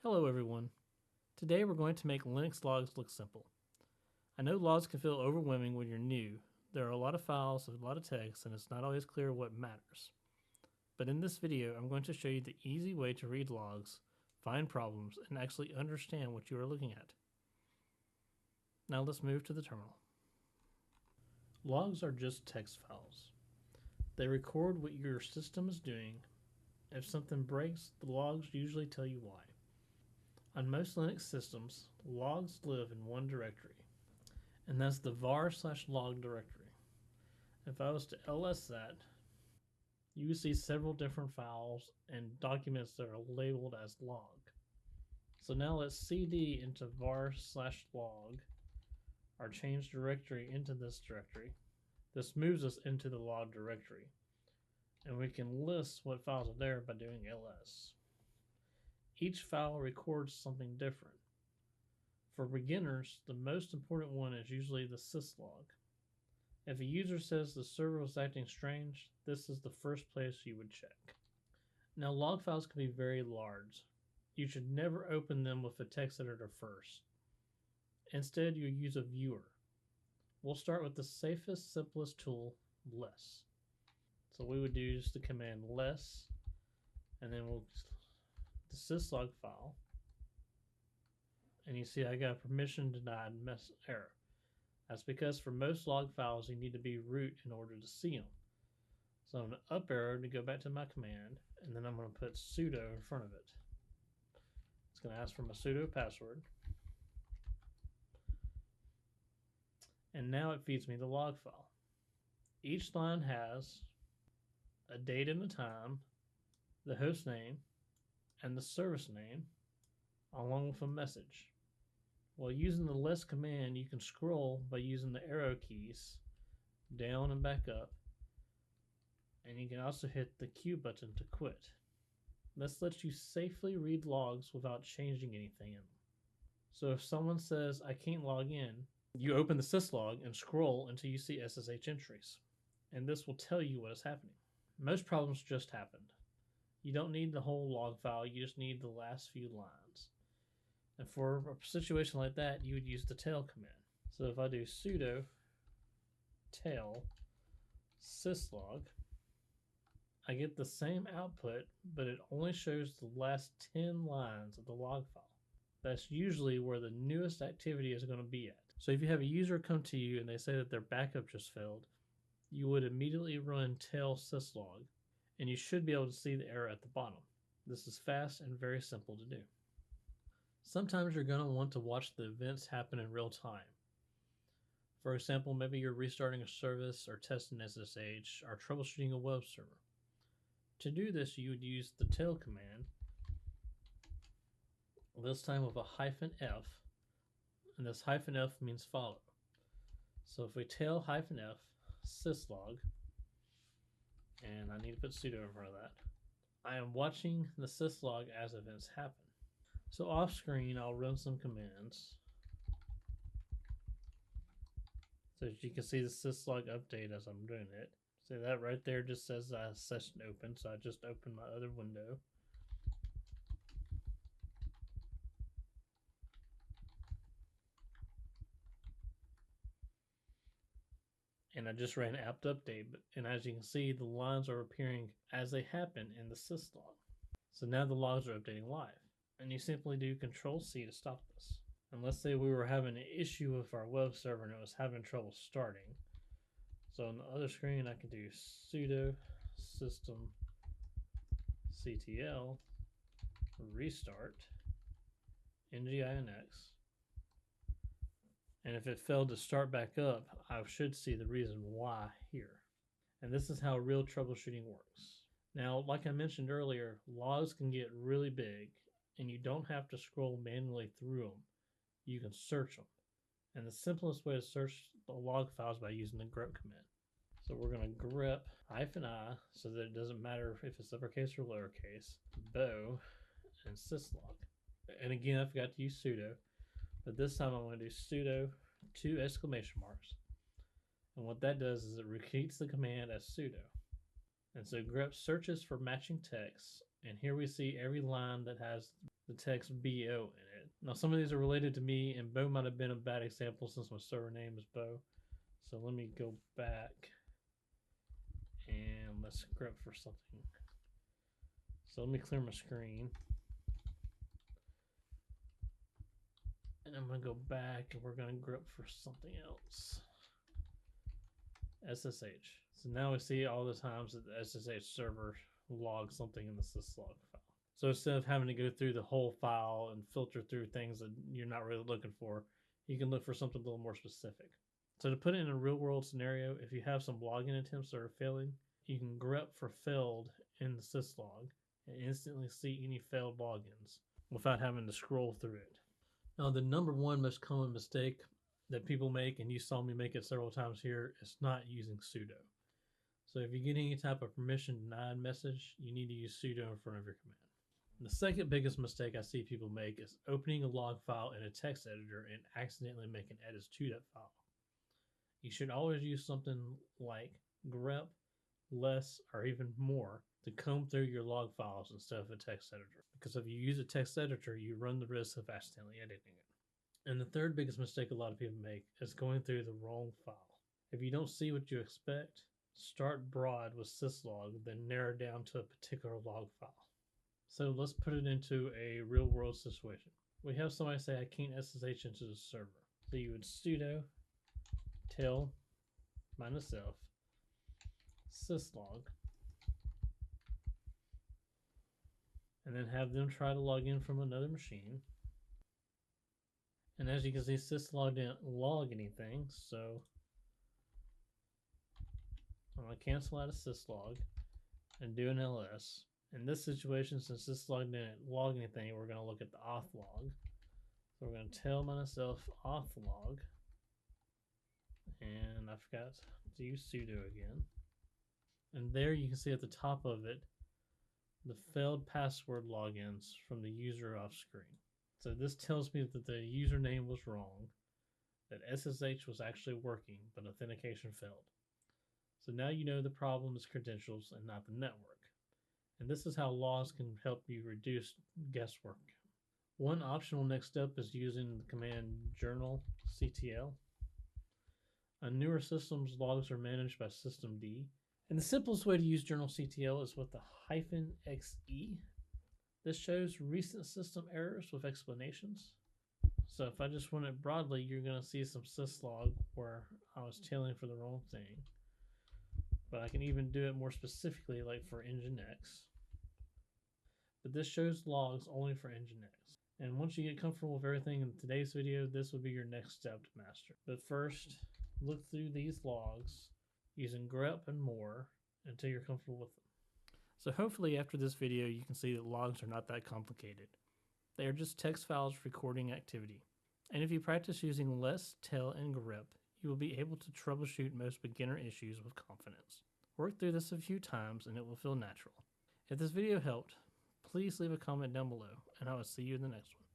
Hello everyone. Today we're going to make Linux logs look simple. I know logs can feel overwhelming when you're new. There are a lot of files, a lot of text, and it's not always clear what matters. But in this video, I'm going to show you the easy way to read logs, find problems, and actually understand what you are looking at. Now let's move to the terminal. Logs are just text files. They record what your system is doing. If something breaks, the logs usually tell you why. On most Linux systems, logs live in one directory, and that's the var/log directory. If I was to ls that, you would see several different files and documents that are labeled as log. So now let's cd into var/log, our change directory, into this directory. This moves us into the log directory, and we can list what files are there by doing ls. Each file records something different. For beginners, the most important one is usually the syslog. If a user says the server was acting strange, this is the first place you would check. Now, log files can be very large. You should never open them with a text editor first. Instead, you use a viewer. We'll start with the safest, simplest tool, less. So we would use the command less, and then the syslog file. And you see I got permission denied error. That's because for most log files, you need to be root in order to see them. So I'm going to up arrow to go back to my command, and then I'm going to put sudo in front of it. It's going to ask for my sudo password. And now it feeds me the log file. Each line has a date and a time, the host name, and the service name, along with a message. While using the less command, you can scroll by using the arrow keys down and back up, and you can also hit the Q button to quit. This lets you safely read logs without changing anything in them. So if someone says, I can't log in, you open the syslog and scroll until you see SSH entries, and this will tell you what is happening. Most problems just happened. You don't need the whole log file, you just need the last few lines. And for a situation like that, you would use the tail command. So if I do sudo tail syslog, I get the same output, but it only shows the last 10 lines of the log file. That's usually where the newest activity is going to be at. So if you have a user come to you and they say that their backup just failed, you would immediately run tail syslog, and you should be able to see the error at the bottom. This is fast and very simple to do. Sometimes you're going to want to watch the events happen in real time. For example, maybe you're restarting a service or testing SSH or troubleshooting a web server. To do this, you would use the tail command, this time with a -f, and this -f means follow. So if we tail -f syslog, and I need to put sudo in front of that, I am watching the syslog as events happen. So off screen, I'll run some commands. So as you can see the syslog update as I'm doing it. See that right there just says session open, so I just opened my other window. And I just ran apt update, and as you can see, the lines are appearing as they happen in the syslog. So now the logs are updating live, and you simply do Control-C to stop this. And let's say we were having an issue with our web server and it was having trouble starting. So on the other screen, I can do sudo systemctl restart nginx. And if it failed to start back up, I should see the reason why here. And this is how real troubleshooting works. Now, like I mentioned earlier, logs can get really big, and you don't have to scroll manually through them. You can search them. And the simplest way to search the log files is by using the grep command. So we're going to grep -i so that it doesn't matter if it's uppercase or lowercase, bow, and syslog. And again, I forgot to use sudo. But this time I'm going to do sudo 2 exclamation marks. And what that does is it repeats the command as sudo. And so grep searches for matching text. And here we see every line that has the text BO in it. Now some of these are related to me, and Bo might have been a bad example since my server name is Bo. So let me go back and let's script for something. So let me clear my screen. And I'm going to go back and we're going to grep for something else. SSH. So now we see all the times that the SSH server logs something in the syslog file. So instead of having to go through the whole file and filter through things that you're not really looking for, you can look for something a little more specific. So to put it in a real world scenario, if you have some login attempts that are failing, you can grep for failed in the syslog and instantly see any failed logins without having to scroll through it. Now, the number one most common mistake that people make, and you saw me make it several times here, is not using sudo. So if you get any type of permission denied message, you need to use sudo in front of your command. The second biggest mistake I see people make is opening a log file in a text editor and accidentally making edits to that file. You should always use something like grep, less, or even more to comb through your log files instead of a text editor. Because if you use a text editor, you run the risk of accidentally editing it. And the third biggest mistake a lot of people make is going through the wrong file. If you don't see what you expect, start broad with syslog, then narrow down to a particular log file. So let's put it into a real world situation. We have somebody say, I can't SSH into the server. So you would sudo tail -f syslog, and then have them try to log in from another machine. And as you can see, syslog didn't log anything, so I'm going to cancel out of syslog and do an ls. In this situation, since syslog didn't log anything, we're going to look at the auth log. So we're going to tail -f auth log, and I forgot to use sudo again. And there you can see at the top of it the failed password logins from the user off screen. So this tells me that the username was wrong, that SSH was actually working, but authentication failed. So now you know the problem is credentials and not the network. And this is how logs can help you reduce guesswork. One optional next step is using the command journalctl. On newer systems, logs are managed by systemd. And the simplest way to use journalctl is with the -xe. This shows recent system errors with explanations. So if I just run it broadly, you're going to see some syslog where I was tailing for the wrong thing. But I can even do it more specifically, like for Nginx. But this shows logs only for Nginx. And once you get comfortable with everything in today's video, this will be your next step to master. But first, look through these logs using grep and more until you're comfortable with them. So hopefully after this video, you can see that logs are not that complicated. They are just text files recording activity. And if you practice using less, tail, and grep, you will be able to troubleshoot most beginner issues with confidence. Work through this a few times and it will feel natural. If this video helped, please leave a comment down below, and I will see you in the next one.